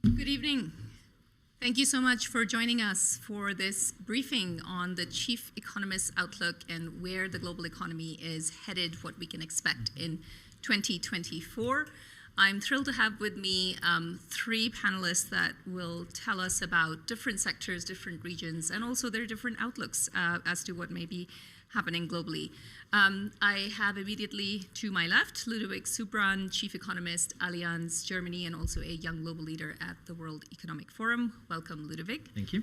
Good evening. Thank you so much for joining us for this briefing on the Chief Economist's outlook and where the global economy is headed, what we can expect in 2024. I'm thrilled to have with me three panelists that will tell us about different sectors, different regions, and also their different outlooks as to what may be happening globally. I have immediately to my left Ludovic Subran, Chief Economist, Allianz Germany, and also a young global leader at the World Economic Forum. Welcome, Ludovic. Thank you.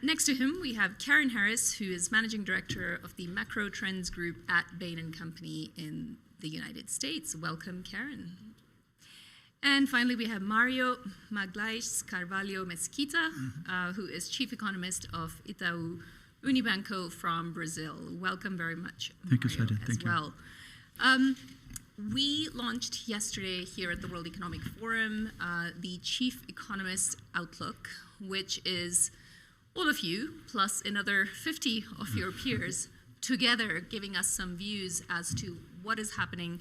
Next to him, we have Karen Harris, who is Managing Director of the Macro Trends Group at Bain & Company in the United States. Welcome, Karen. And finally, we have Mario Magalhães Carvalho Mesquita, who is Chief Economist of Itaú Unibanco from Brazil. Welcome very much, Thank Mario, you, Sadia. as well. We launched yesterday here at the World Economic Forum the Chief Economist Outlook, which is all of you, plus another 50 of your peers, together giving us some views as to what is happening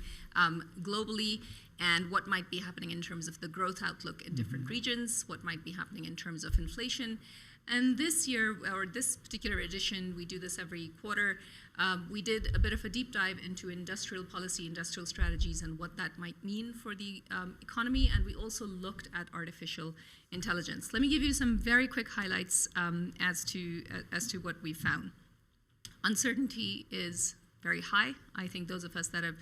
globally and what might be happening in terms of the growth outlook in different regions, what might be happening in terms of inflation. And this year, or this particular edition, we do this every quarter, we did a bit of a deep dive into industrial policy, industrial strategies, and what that might mean for the economy, and we also looked at artificial intelligence. Let me give you some very quick highlights as to what we found. Uncertainty is very high. I think those of us that have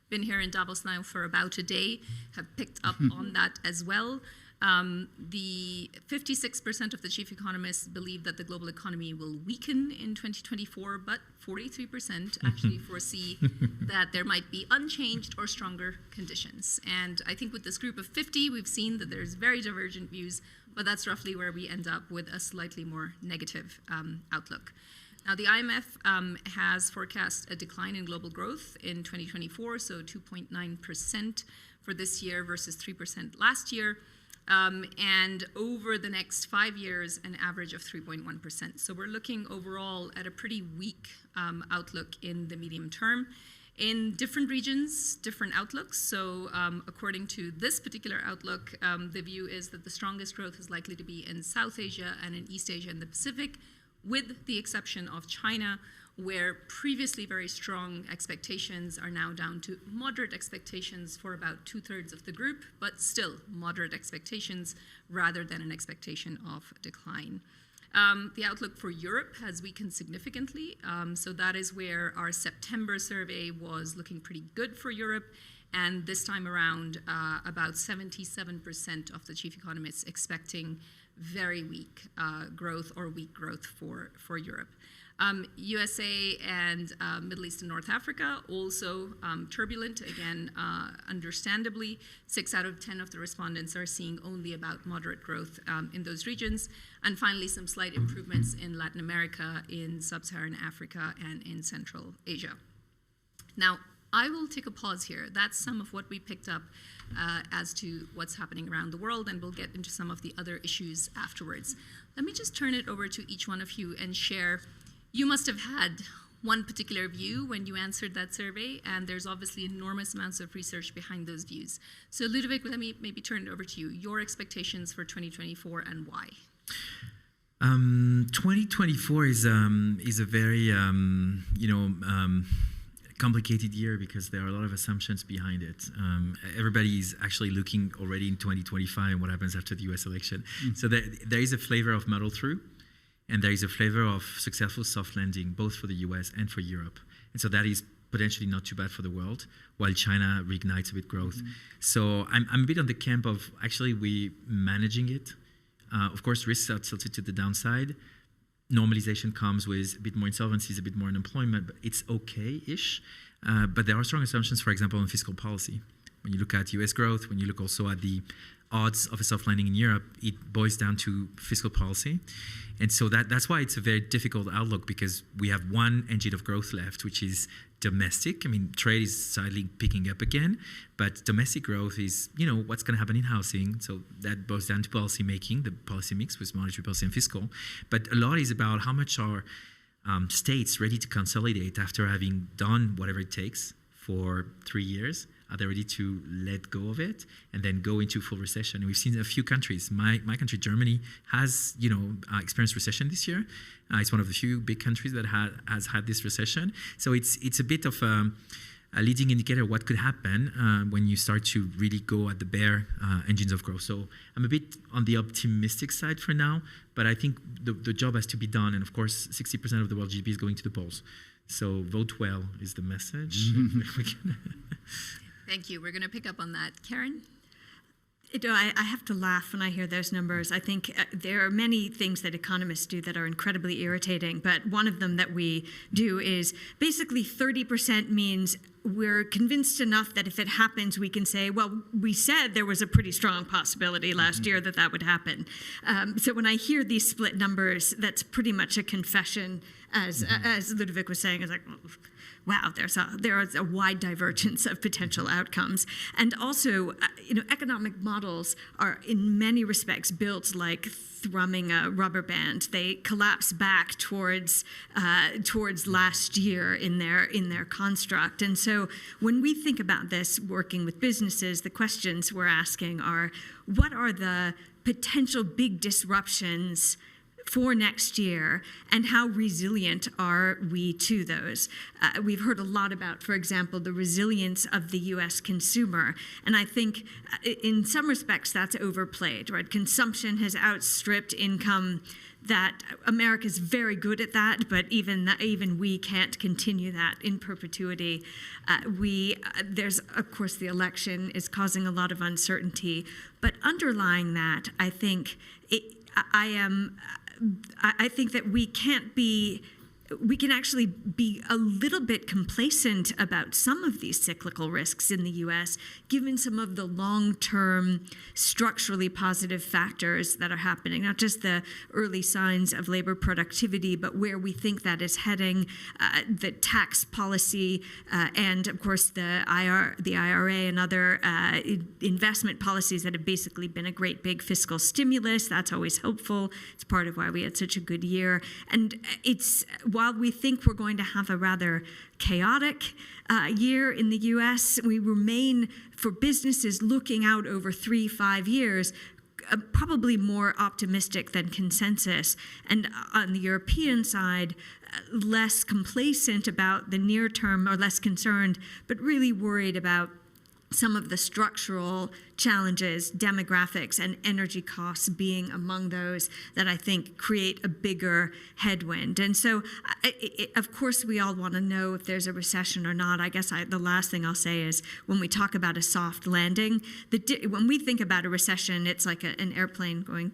been here in Davos now for about a day have picked up on that as well. The 56% of the chief economists believe that the global economy will weaken in 2024, but 43% actually foresee that there might be unchanged or stronger conditions. And I think with this group of 50, we've seen that there's very divergent views, but that's roughly where we end up with a slightly more negative outlook. Now, the IMF has forecast a decline in global growth in 2024, so 2.9% for this year versus 3% last year. And over the next 5 years, an average of 3.1%. So we're looking overall at a pretty weak outlook in the medium term. In different regions, different outlooks. So according to this particular outlook, the view is that the strongest growth is likely to be in South Asia and in East Asia and the Pacific, with the exception of China, where previously very strong expectations are now down to moderate expectations for about 2/3 of the group, but still moderate expectations rather than an expectation of decline. The outlook for Europe has weakened significantly, so that is where our September survey was looking pretty good for Europe, and this time around about 77% of the chief economists expecting very weak growth or weak growth for Europe. USA and Middle East and North Africa, also turbulent, again, understandably. 6 out of 10 of the respondents are seeing only about moderate growth in those regions. And finally, some slight improvements in Latin America, in Sub-Saharan Africa, and in Central Asia. Now, I will take a pause here. That's some of what we picked up as to what's happening around the world, and we'll get into some of the other issues afterwards. Let me just turn it over to each one of you and share. You must have had one particular view when you answered that survey, and there's obviously enormous amounts of research behind those views. So Ludovic, let me maybe turn it over to you. Your expectations for 2024 and why? 2024 is a very complicated year because there are a lot of assumptions behind it. Everybody is actually looking already in 2025 and what happens after the US election. So there is a flavor of muddle through, and there is a flavor of successful soft landing, both for the US and for Europe. And so that is potentially not too bad for the world, while China reignites a bit growth. So I'm a bit on the camp of actually we managing it. Of course, risks are tilted to the downside. Normalization comes with a bit more insolvencies, a bit more unemployment, but it's okay-ish. But there are strong assumptions, for example, on fiscal policy. When you look at US growth, when you look also at the odds of a soft landing in Europe, it boils down to fiscal policy. And so that's why it's a very difficult outlook, because we have one engine of growth left, which is domestic. I mean, trade is slightly picking up again, but domestic growth is, what's going to happen in housing. So that boils down to policy making, the policy mix with monetary policy and fiscal. But a lot is about how much are states ready to consolidate after having done whatever it takes for 3 years. are they ready to let go of it and then go into full recession? And we've seen a few countries. My country, Germany, has experienced recession this year. It's one of the few big countries that has had this recession. So it's a bit of a leading indicator of what could happen when you start to really go at the bare engines of growth. So I'm a bit on the optimistic side for now, but I think the job has to be done. And of course, 60% of the world GDP is going to the polls. So vote well is the message. Thank you. We're going to pick up on that. Karen? I have to laugh when I hear those numbers. I think there are many things that economists do that are incredibly irritating, but one of them that we do is basically 30% means we're convinced enough that if it happens, we can say, well, we said there was a pretty strong possibility last year that would happen. So when I hear these split numbers, that's pretty much a confession, as Ludovic was saying, is like, wow, there is a wide divergence of potential outcomes. And also, economic models are in many respects built like thrumming a rubber band. They collapse back towards last year in their construct. And so when we think about this, working with businesses, the questions we're asking are, what are the potential big disruptions for next year, and how resilient are we to those? We've heard a lot about, for example, the resilience of the U.S. consumer, and I think in some respects that's overplayed, right? Consumption has outstripped income. That America's very good at that, but even we can't continue that in perpetuity. There's, of course, the election is causing a lot of uncertainty, but underlying that, I think I think that we can actually be a little bit complacent about some of these cyclical risks in the U.S., given some of the long-term structurally positive factors that are happening, not just the early signs of labor productivity, but where we think that is heading, the tax policy, and of course the IRA and other investment policies that have basically been a great big fiscal stimulus. That's always helpful. It's part of why we had such a good year. And while we think we're going to have a rather chaotic year in the U.S., we remain, for businesses looking out over 3-5 years, probably more optimistic than consensus. And on the European side, less complacent about the near term, or less concerned, but really worried about some of the structural challenges, demographics, and energy costs being among those that I think create a bigger headwind. And so, of course, we all want to know if there's a recession or not. I guess the last thing I'll say is when we talk about a soft landing, when we think about a recession, it's like an airplane going,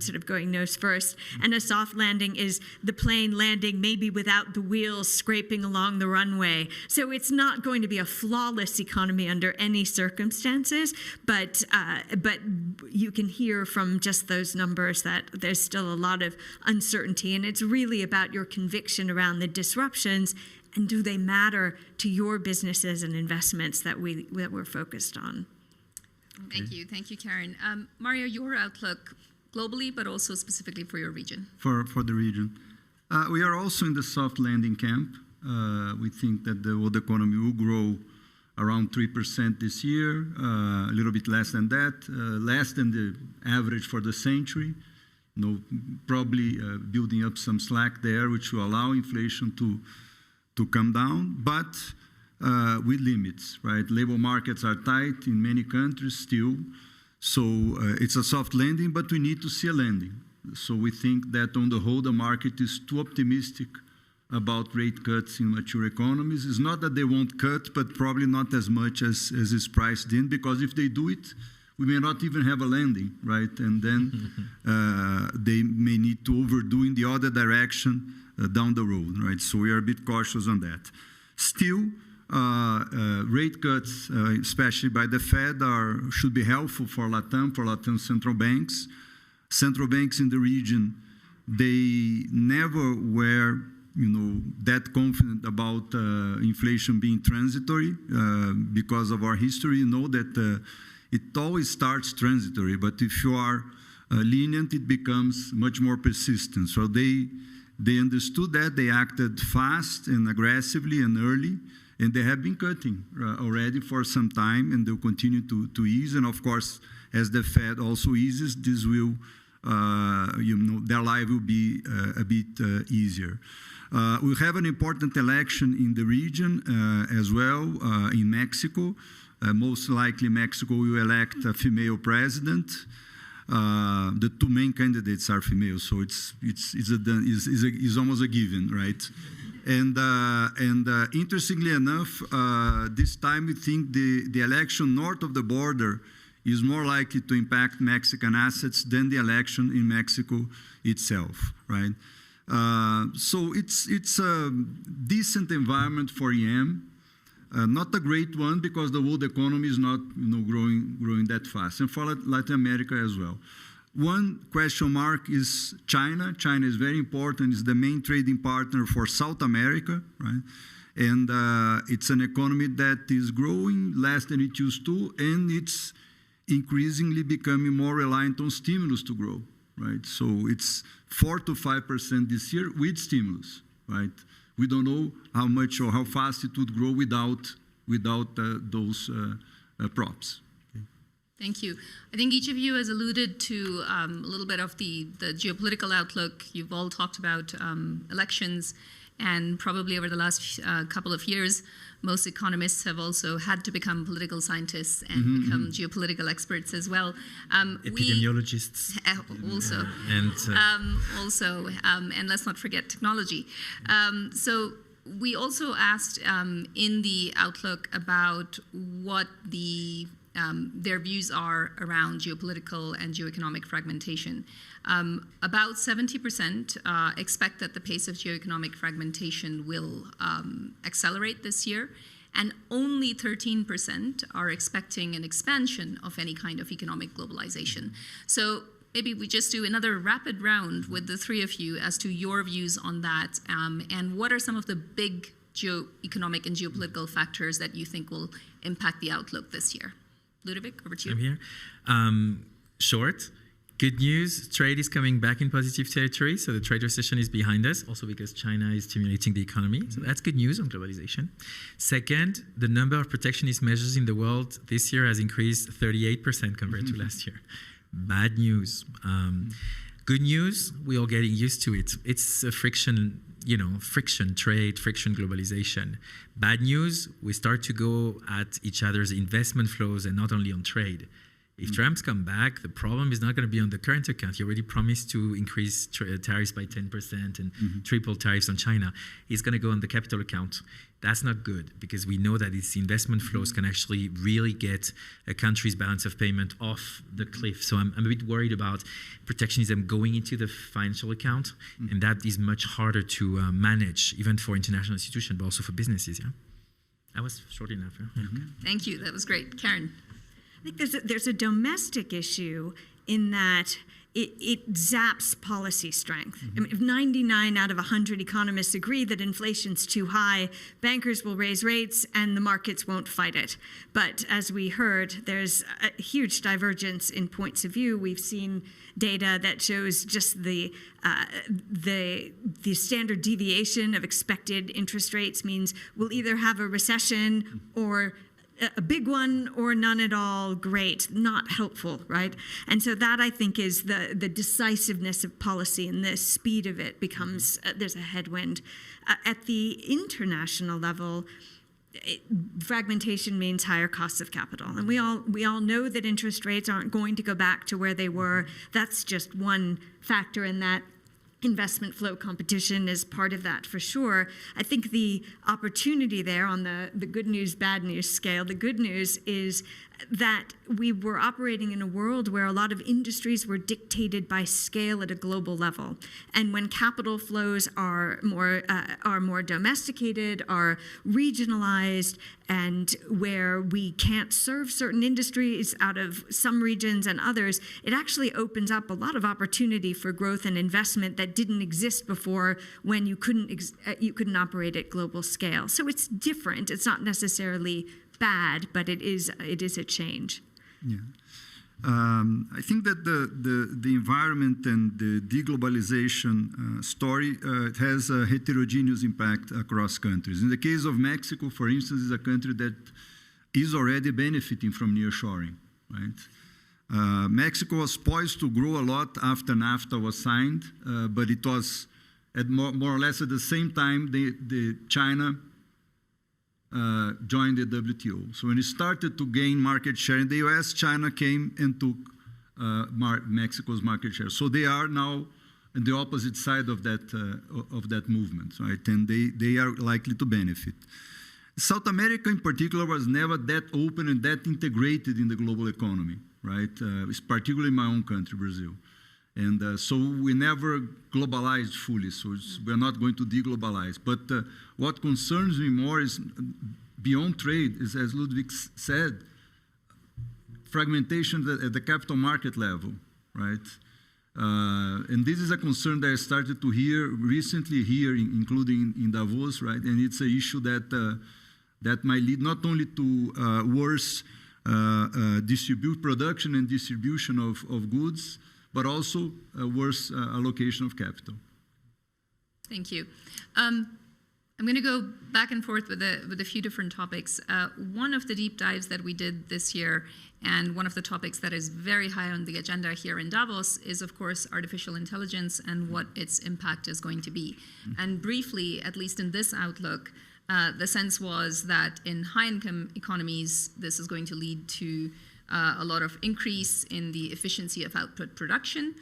sort of going nose first. And a soft landing is the plane landing maybe without the wheels scraping along the runway. So it's not going to be a flawless economy under any circumstances. But you can hear from just those numbers that there's still a lot of uncertainty, and it's really about your conviction around the disruptions, and do they matter to your businesses and investments that we're focused on. Thank you, Karen. Mario, your outlook globally, but also specifically for your region. For the region, we are also in the soft landing camp. We think that the world economy will grow around 3% this year, a little bit less than that, less than the average for the century. Probably building up some slack there, which will allow inflation to come down, but with limits, right? Labor markets are tight in many countries still, so it's a soft landing, but we need to see a landing. So we think that on the whole, the market is too optimistic about rate cuts in mature economies. It's not that they won't cut, but probably not as much as is priced in, because if they do it, we may not even have a landing, right? And then they may need to overdo in the other direction down the road, right? So we are a bit cautious on that. Still, rate cuts, especially by the Fed, should be helpful for Latin central banks. Central banks in the region, they never were that confident about inflation being transitory because of our history. That it always starts transitory, but if you are lenient, it becomes much more persistent. So they understood that, they acted fast and aggressively and early, And they have been cutting already for some time, and they'll continue to ease. And of course, as the Fed also eases, this will, their life will be a bit easier. We have an important election in the region as well, in Mexico. Most likely, Mexico will elect a female president. The two main candidates are female, so it's almost a given, right? And interestingly enough, this time we think the election north of the border is more likely to impact Mexican assets than the election in Mexico itself, right? So it's a decent environment for EM. Not a great one because the world economy is not growing that fast, and for Latin America as well. One question mark is China. China is very important. It's the main trading partner for South America, right? And it's an economy that is growing less than it used to, and it's increasingly becoming more reliant on stimulus to grow, right? So it's 4 to 5% this year with stimulus, right? We don't know how much or how fast it would grow without those props. Thank you. I think each of you has alluded to a little bit of the geopolitical outlook. You've all talked about elections, and probably over the last couple of years, most economists have also had to become political scientists and become geopolitical experts as well. Epidemiologists. Also. And let's not forget technology. So we also asked in the outlook about what their views are around geopolitical and geoeconomic fragmentation. About 70% expect that the pace of geoeconomic fragmentation will accelerate this year, and only 13% are expecting an expansion of any kind of economic globalization. So maybe we just do another rapid round with the three of you as to your views on that, and what are some of the big geoeconomic and geopolitical factors that you think will impact the outlook this year? Ludovic, over to you. I'm here. Short. Good news, trade is coming back in positive territory, so the trade recession is behind us, also because China is stimulating the economy. So that's good news on globalization. Second, the number of protectionist measures in the world this year has increased 38% compared to last year. Bad news. Good news, we're all getting used to it. It's a friction trade, friction globalization. Bad news, we start to go at each other's investment flows and not only on trade. If Trump's come back, the problem is not going to be on the current account. He already promised to increase tariffs by 10% and triple tariffs on China. He's going to go on the capital account. That's not good because we know that its investment flows can actually really get a country's balance of payment off the cliff. So I'm a bit worried about protectionism going into the financial account, and that is much harder to manage, even for international institutions, but also for businesses. Yeah, that was short enough. Yeah? Okay. Thank you. That was great. Karen. I think there's a domestic issue in that it zaps policy strength. I mean, if 99 out of 100 economists agree that inflation's too high, bankers will raise rates and the markets won't fight it. But as we heard, there's a huge divergence in points of view. We've seen data that shows just the standard deviation of expected interest rates means we'll either have a recession or a big one or none at all. Great, not helpful, right? And so that, I think, is the decisiveness of policy, and the speed of it becomes, there's a headwind. At the international level, fragmentation means higher costs of capital. And we all know that interest rates aren't going to go back to where they were. That's just one factor in that. Investment flow competition is part of that for sure. I think the opportunity there on the good news, bad news scale, the good news is that we were operating in a world where a lot of industries were dictated by scale at a global level. And when capital flows are more domesticated, are regionalized, and where we can't serve certain industries out of some regions and others, it actually opens up a lot of opportunity for growth and investment that didn't exist before when you couldn't operate at global scale. So it's different. It's not necessarily bad, but it is a change. Yeah. I think that the environment and the deglobalization story has a heterogeneous impact across countries. In the case of Mexico, for instance, is a country that is already benefiting from nearshoring, right? Mexico was poised to grow a lot after NAFTA was signed, but it was at more or less at the same time China joined the WTO. So when it started to gain market share in the US, China came and took Mexico's market share. So they are now on the opposite side of that movement, right? And they are likely to benefit. South America in particular was never that open and that integrated in the global economy, right? It's particularly my own country, Brazil. And so we never globalized fully, so we're not going to deglobalize. But what concerns me more is beyond trade, is, as Ludwig said, fragmentation at the capital market level, right? And this is a concern that I started to hear recently here, including in Davos, right? And it's an issue that might lead not only to worse production and distribution of goods, but also a worse allocation of capital. Thank you. I'm going to go back and forth with a few different topics. One of the deep dives that we did this year, and one of the topics that is very high on the agenda here in Davos, is of course artificial intelligence and what its impact is going to be. And briefly, at least in this outlook, the sense was that in high-income economies, this is going to lead to a lot of increase in the efficiency of output production.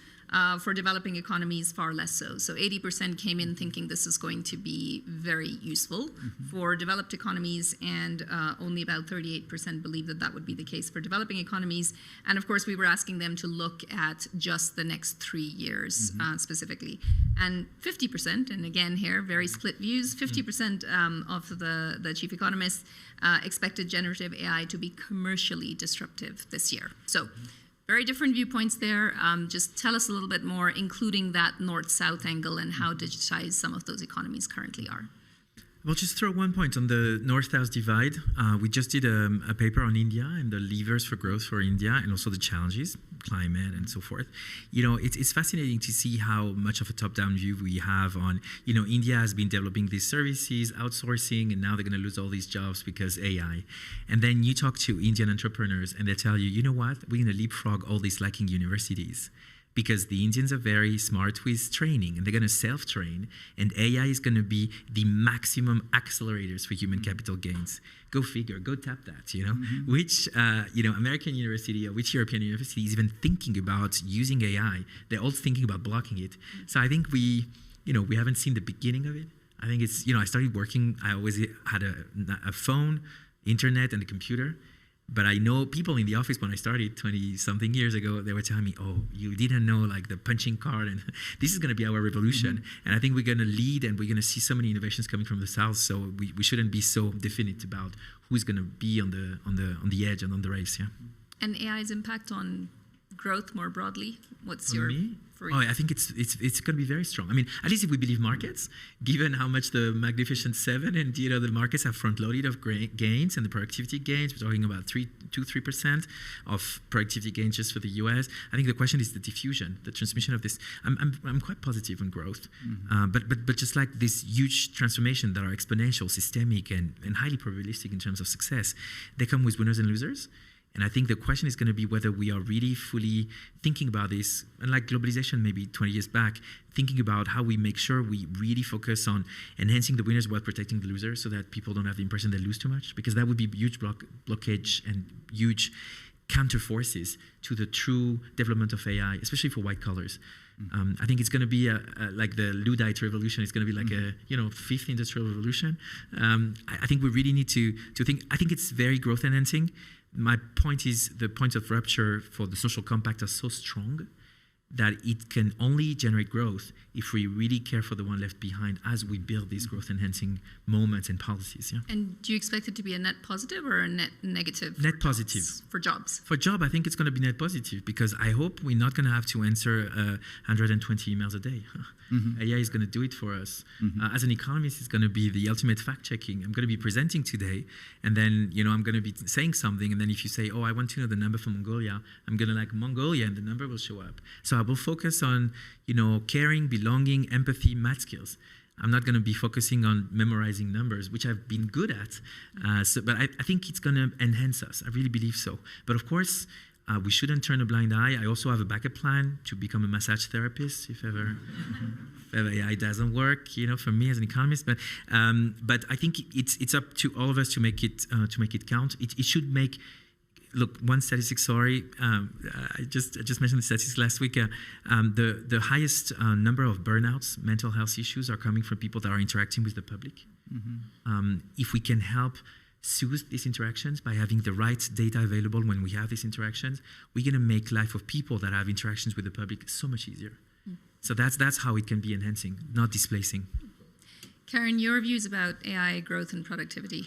For developing economies, far less so. So 80% came in thinking this is going to be very useful for developed economies, and only about 38% believe that that would be the case for developing economies. And of course, we were asking them to look at just the next 3 years specifically. And 50%, and again here, very split views, 50% of the chief economists expected generative AI to be commercially disruptive this year. So very different viewpoints there. Just tell us a little bit more, including that north-south angle and how digitized some of those economies currently are. Well, just throw one point on the north-south divide. We just did a paper on India and the levers for growth for India, and also the challenges, climate and so forth. You know, it's fascinating to see how much of a top-down view we have on, you know, India has been developing these services, outsourcing, and now they're going to lose all these jobs because AI. And then you talk to Indian entrepreneurs and they tell you, you know what, we're going to leapfrog all these lacking universities, because the Indians are very smart with training, and they're going to self-train, and AI is going to be the maximum accelerators for human capital gains. Go figure, go tap that, you know? Which, you know, American university or which European university is even thinking about using AI? They're all thinking about blocking it. So I think we haven't seen the beginning of it. I think it's, you know, I started working, I always had a phone, internet, and a computer. But I know people in the office when I started 20-something years ago, they were telling me, oh, you didn't know like the punching card, and this is going to be our revolution. And I think we're going to lead, and we're going to see so many innovations coming from the South, so we shouldn't be so definite about who's going to be on the edge and on the race, yeah. And AI's impact on growth more broadly? What's your... I think it's going to be very strong. I mean, at least if we believe markets, given how much the Magnificent Seven and, you know, the markets have front-loaded of gains and the productivity gains. We're talking about 2-3% of productivity gains just for the U.S. I think the question is the diffusion, the transmission of this. I'm quite positive on growth, but just like this huge transformation that are exponential, systemic, and highly probabilistic in terms of success, they come with winners and losers. And I think the question is going to be whether we are really fully thinking about this, and like globalization maybe 20 years back, thinking about how we make sure we really focus on enhancing the winners while protecting the losers, so that people don't have the impression they lose too much, because that would be huge blockage and huge counter forces to the true development of AI, especially for white collars. I think it's going to be like the Luddite revolution. It's going to be like a fifth industrial revolution. I think we really need to think. I think it's very growth enhancing. My point is the points of rupture for the social compact are so strong that it can only generate growth if we really care for the one left behind as we build these growth-enhancing moments and policies. Yeah. And do you expect it to be a net positive or a net negative? Net positive. For jobs? For job, I think it's going to be net positive because I hope we're not going to have to answer 120 emails a day. AI is going to do it for us. As an economist, it's going to be the ultimate fact-checking. I'm going to be presenting today, and then I'm going to be saying something, and then if you say, "Oh, I want to know the number for Mongolia," I'm going to like Mongolia, and the number will show up. So I will focus on caring, belonging, empathy, math skills. I'm not going to be focusing on memorizing numbers, which I've been good at. But I think it's going to enhance us. I really believe so. But of course, we shouldn't turn a blind eye. I also have a backup plan to become a massage therapist if ever AI doesn't work, for me as an economist. But I think it's up to all of us to make it count. It should make. Look, one statistic. Sorry, I just mentioned the statistics last week. The highest number of burnouts, mental health issues, are coming from people that are interacting with the public. If we can help soothe these interactions by having the right data available when we have these interactions, we're going to make life of people that have interactions with the public so much easier. So that's how it can be enhancing, not displacing. Karen, your views about AI growth and productivity?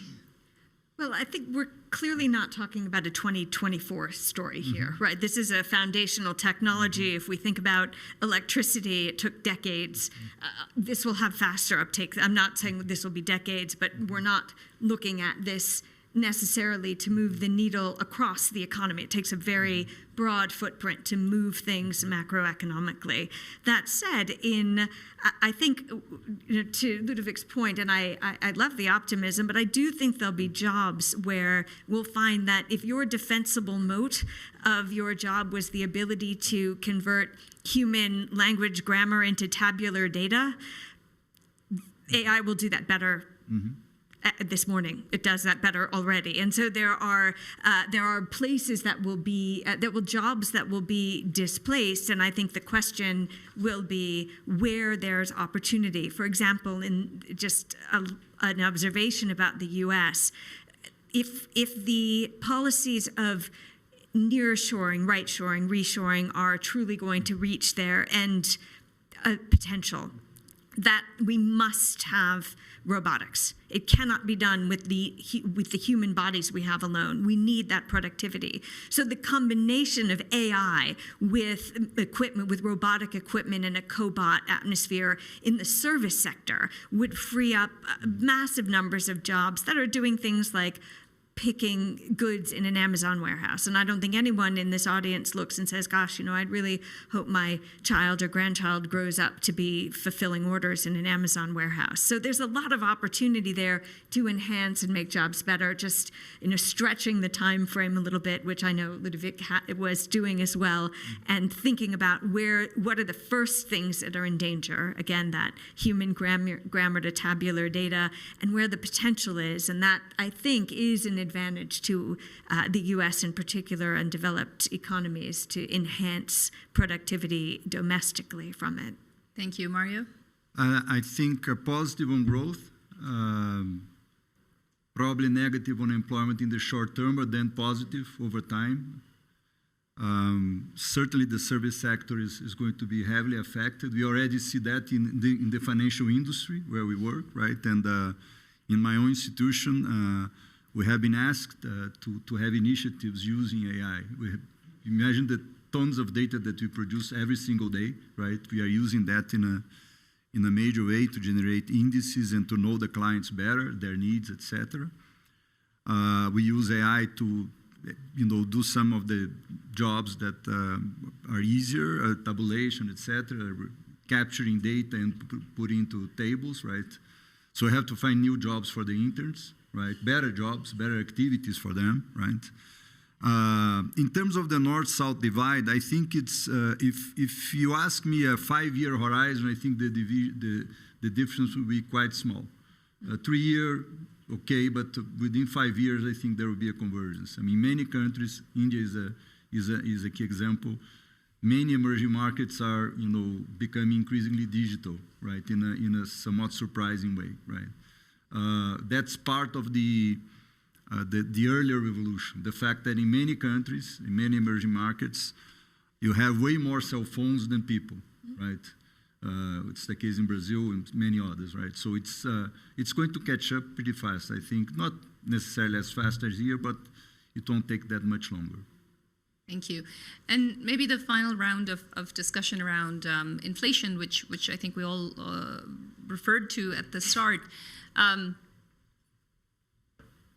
Well, I think we're clearly not talking about a 2024 story here, right? This is a foundational technology. If we think about electricity, it took decades. This will have faster uptake. I'm not saying this will be decades, but we're not looking at this necessarily to move the needle across the economy. It takes a very broad footprint to move things macroeconomically. That said, I think, to Ludovic's point, and I love the optimism, but I do think there'll be jobs where we'll find that if your defensible moat of your job was the ability to convert human language grammar into tabular data, AI will do that better. This morning, it does that better already, and so there are places that will be jobs that will be displaced, and I think the question will be where there's opportunity. For example, in just an observation about the U.S., if the policies of nearshoring, right-shoring, reshoring are truly going to reach their end potential, that we must have robotics. It cannot be done with the human bodies we have alone. We need that productivity. So the combination of AI with equipment, with robotic equipment and a cobot atmosphere in the service sector would free up massive numbers of jobs that are doing things like picking goods in an Amazon warehouse. And I don't think anyone in this audience looks and says, gosh, I'd really hope my child or grandchild grows up to be fulfilling orders in an Amazon warehouse. So there's a lot of opportunity there to enhance and make jobs better, just stretching the time frame a little bit, which I know Ludovic was doing as well, and thinking about what are the first things that are in danger, again, that human grammar to tabular data, and where the potential is. And that, I think, is an advantage to the U.S. in particular and developed economies to enhance productivity domestically from it. Thank you. Mario? I think positive on growth, probably negative on employment in the short term, but then positive over time. Certainly the service sector is going to be heavily affected. We already see that in the financial industry where we work, right? And in my own institution, we have been asked to have initiatives using AI. Imagine the tons of data that we produce every single day, right? We are using that in a major way to generate indices and to know the clients better, their needs, etc. We use AI to, do some of the jobs that are easier, tabulation, etc., capturing data and putting into tables, right? So we have to find new jobs for the interns. Right, better jobs, better activities for them, right? In terms of the North-South divide, I think it's if you ask me a 5-year horizon, I think the difference will be quite small. 3-year, okay, but within 5 years, I think there will be a convergence. I mean, many countries, India is a key example. Many emerging markets are, becoming increasingly digital, right? In a somewhat surprising way, right? That's part of the earlier revolution. The fact that in many countries, in many emerging markets, you have way more cell phones than people, right? It's the case in Brazil and many others, right? So it's going to catch up pretty fast, I think. Not necessarily as fast as here, but it won't take that much longer. Thank you. And maybe the final round of discussion around inflation, which I think we all referred to at the start.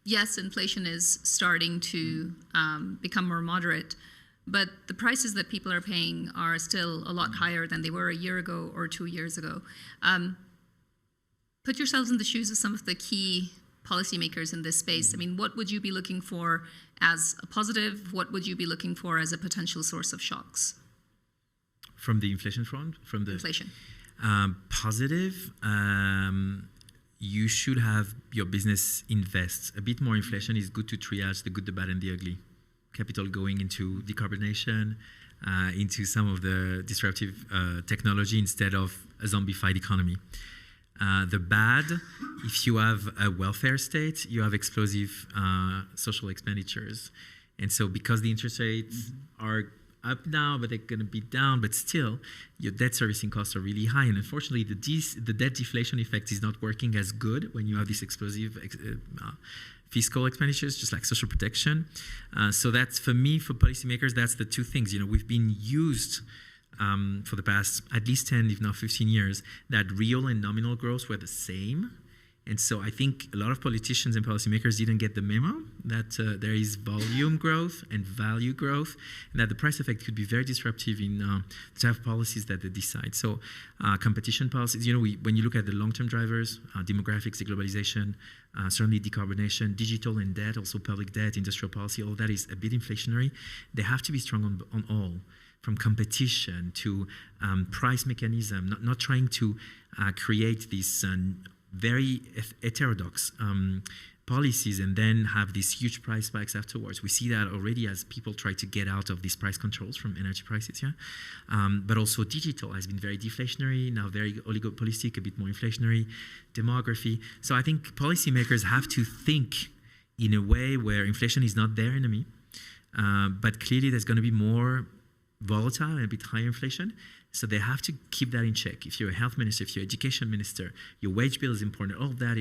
Yes, inflation is starting to become more moderate, but the prices that people are paying are still a lot higher than they were a year ago or 2 years ago. Put yourselves in the shoes of some of the key policymakers in this space. I mean, what would you be looking for as a positive? What would you be looking for as a potential source of shocks? From the inflation front? From the inflation. Positive, you should have your business invest. A bit more inflation is good to triage the good, the bad, and the ugly. Capital going into decarbonization, into some of the disruptive technology instead of a zombified economy. The bad, if you have a welfare state, you have explosive social expenditures. And so because the interest rates are up now, but they're going to be down, but still, your debt servicing costs are really high. And unfortunately, the debt deflation effect is not working as good when you have these explosive fiscal expenditures, just like social protection. So that's, for me, for policymakers, that's the two things. You know, we've been used for the past at least 10, if not 15 years, that real and nominal growth were the same. And so I think a lot of politicians and policymakers didn't get the memo that there is volume growth and value growth, and that the price effect could be very disruptive in the type of policies that they decide. So competition policies, you know, when you look at the long-term drivers, demographics, deglobalization, certainly decarbonation, digital and debt, also public debt, industrial policy, all that is a bit inflationary. They have to be strong on all, from competition to price mechanism, not trying to create these very heterodox policies and then have these huge price spikes afterwards. We see that already as people try to get out of these price controls from energy prices, but also digital has been very deflationary, now very oligopolistic, a bit more inflationary, demography. So I think policymakers have to think in a way where inflation is not their enemy, but clearly there's going to be more volatile and a bit higher inflation. So they have to keep that in check. If you're a health minister, if you're an education minister, your wage bill is important. All of that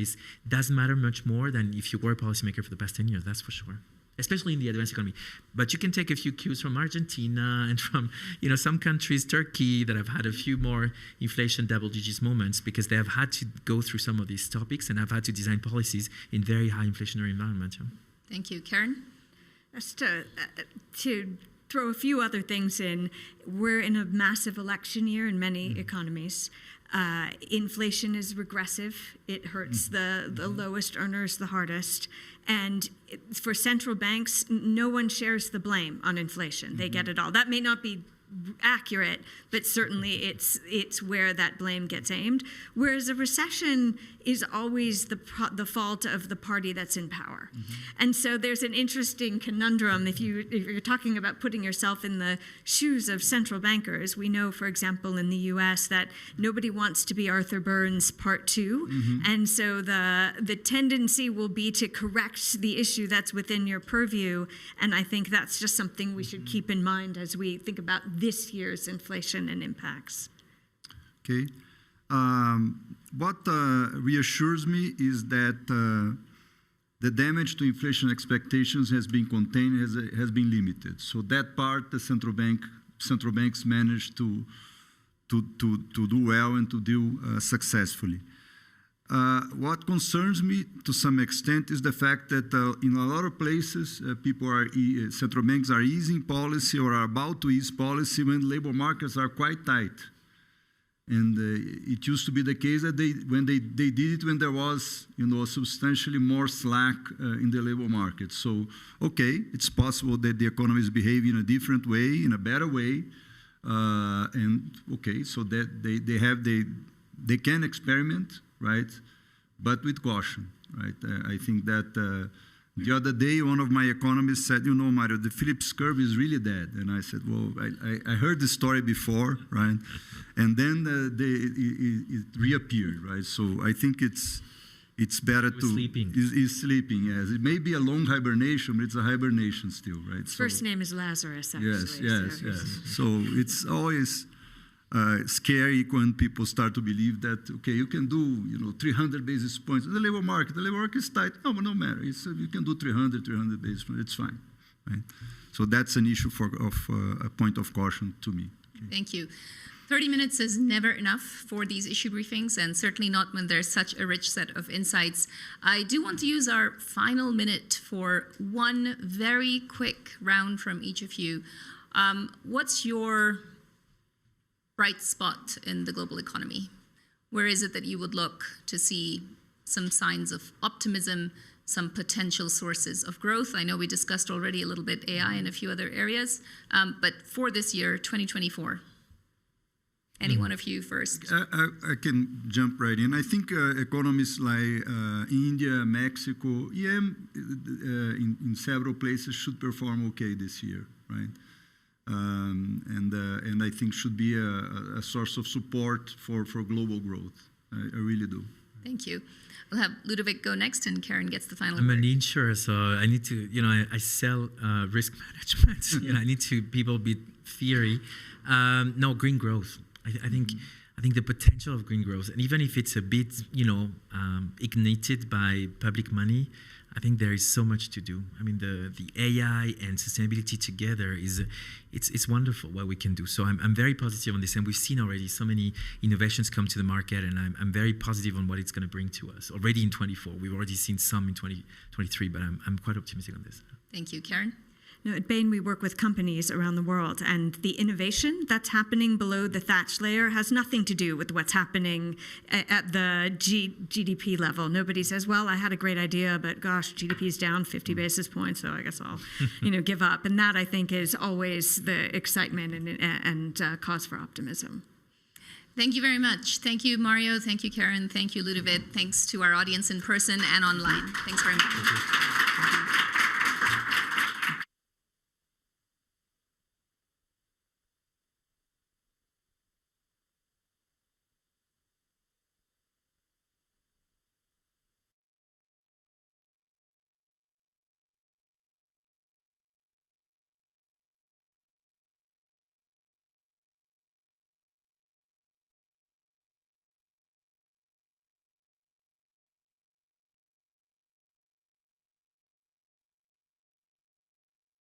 doesn't matter much more than if you were a policymaker for the past 10 years, that's for sure, especially in the advanced economy. But you can take a few cues from Argentina and from some countries, Turkey, that have had a few more inflation double digits moments because they have had to go through some of these topics and have had to design policies in very high inflationary environments. Thank you. Karen? Just to throw a few other things in. We're in a massive election year in many economies. Inflation is regressive. It hurts the lowest earners the hardest. And for central banks, no one shares the blame on inflation. They get it all. That may not be accurate, but certainly it's where that blame gets aimed. Whereas a recession is always the fault of the party that's in power. And so there's an interesting conundrum if you're talking about putting yourself in the shoes of central bankers. We know, for example, in the US that nobody wants to be Arthur Burns Part 2. And so the tendency will be to correct the issue that's within your purview. And I think that's just something we should keep in mind as we think about this year's inflation and impacts. Okay. What reassures me is that the damage to inflation expectations has been contained, has been limited. So that part, the central banks managed to do well and to do successfully. What concerns me to some extent is the fact that in a lot of places, central banks are easing policy or are about to ease policy when labor markets are quite tight. And it used to be the case that when they did it when there was, substantially more slack in the labor market. So, okay, it's possible that the economy is behaving in a different way, in a better way, and okay, so that they can experiment, right? But with caution, right? I think that the other day, one of my economists said, Mario, the Phillips curve is really dead. And I said, well, I heard this story before, right? And then it reappeared, right? So I think it's it's better to sleeping. Is sleeping. Yes, it may be a long hibernation, but it's a hibernation still, right? His first name is Lazarus, actually. Yes. So it's always scary when people start to believe that, okay, you can do 300 basis points. The labor market is tight. No matter. You can do 300 basis points. It's fine, right? So that's an issue of a point of caution to me. Okay. Thank you. 30 minutes is never enough for these issue briefings, and certainly not when there's such a rich set of insights. I do want to use our final minute for one very quick round from each of you. What's your bright spot in the global economy? Where is it that you would look to see some signs of optimism, some potential sources of growth? I know we discussed already a little bit AI and a few other areas, but for this year, 2024, any one of you first? I can jump right in. I think economies like India, Mexico, in several places should perform okay this year, right? And I think should be a source of support for global growth. I really do. Thank you. We'll have Ludovic go next, and Karen gets the final I'm word. an insurer, so I need to, I sell risk management. I need to people be theory. No, green growth. I think the potential of green growth, and even if it's a bit, ignited by public money, I think there is so much to do. I mean, the AI and sustainability together it's wonderful what we can do. So I'm very positive on this, and we've seen already so many innovations come to the market, and I'm very positive on what it's going to bring to us. Already in 24, we've already seen some in 2023, but I'm quite optimistic on this. Thank you, Karen. No, at Bain, we work with companies around the world, and the innovation that's happening below the thatch layer has nothing to do with what's happening at the GDP level. Nobody says, well, I had a great idea, but gosh, GDP's down 50 basis points, so I guess I'll give up. And that, I think, is always the excitement and cause for optimism. Thank you very much. Thank you, Mario. Thank you, Karen. Thank you, Ludovic. Thanks to our audience in person and online. Thanks very much.